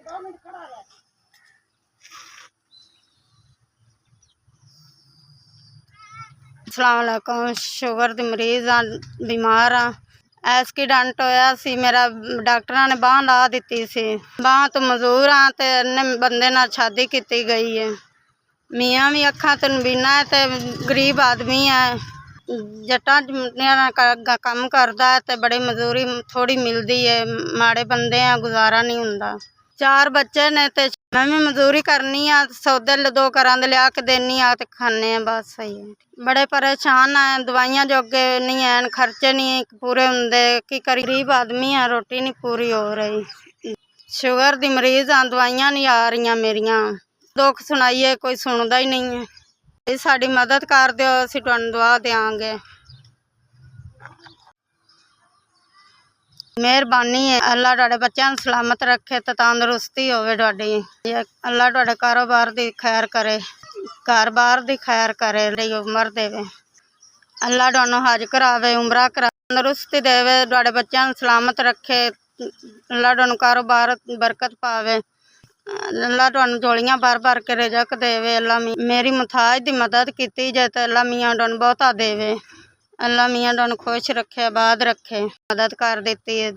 अस्सलाम वालेकुम। शुगर दी मरीज़ हाँ, बीमार हाँ। एक्सीडेंट होया सी मेरा, डॉक्टरां ने बांह ला दित्ती सी। बांह तो मजदूर हाँ ते इन्ने बंदे नाल शादी कीती गई है। मियाँ भी अखां तो नबीना है ते गरीब आदमी है। जट्टां च कम करदा है ते बड़ी मजदूरी थोड़ी मिलदी है। माड़े बंदे हैं, गुजारा नहीं हुंदा। 4 बच्चे ने ते मैं भी मजदूरी करनी आ, सौदे दो घरां दे लिया के देनी आ ते खाने आ, बस सही है। बड़े परेशान हैं, दवाइयां जोगे नहीं हैं, खर्चे नहीं पूरे हुंदे। की करी, गरीब आदमी है, रोटी नहीं पूरी हो रही। शुगर दी मरीज हाँ, दवाइयां नहीं आ रही मेरियां। दुख सुनाइए कोई सुनदा ही नहीं है। साडी मदद कर दिओ, असीं तुहानूं दुआ देंगे। मेहरबानी है, अल्लाह तुहाडे बच्चों नूं सलामत रखे ते तंदुरुस्ती होवे तुहाडी। अल्लाह तुहाडे कारोबार दी खैर करे, घर बार दी खैर करे, उम्र देवे। अल्लाह तुहानूं हज करावे, उमरा करावे, तंदुरुस्ती देवे, तुहाडे बच्चों नूं सलामत रखे। अल्लाह तुहानूं कारोबार बरकत पावे। अल्लाह तुहानूं झोलियां भर भर के रिजक देवे। अल्लाह मेरी मुथाज दी मदद कीती जे ते अल्लाह मियाँ तुहानूं बहुता देवे। अल्लाह मियाँ तुहानूं खुश रखे, आबाद रखे, मदद कर देती है।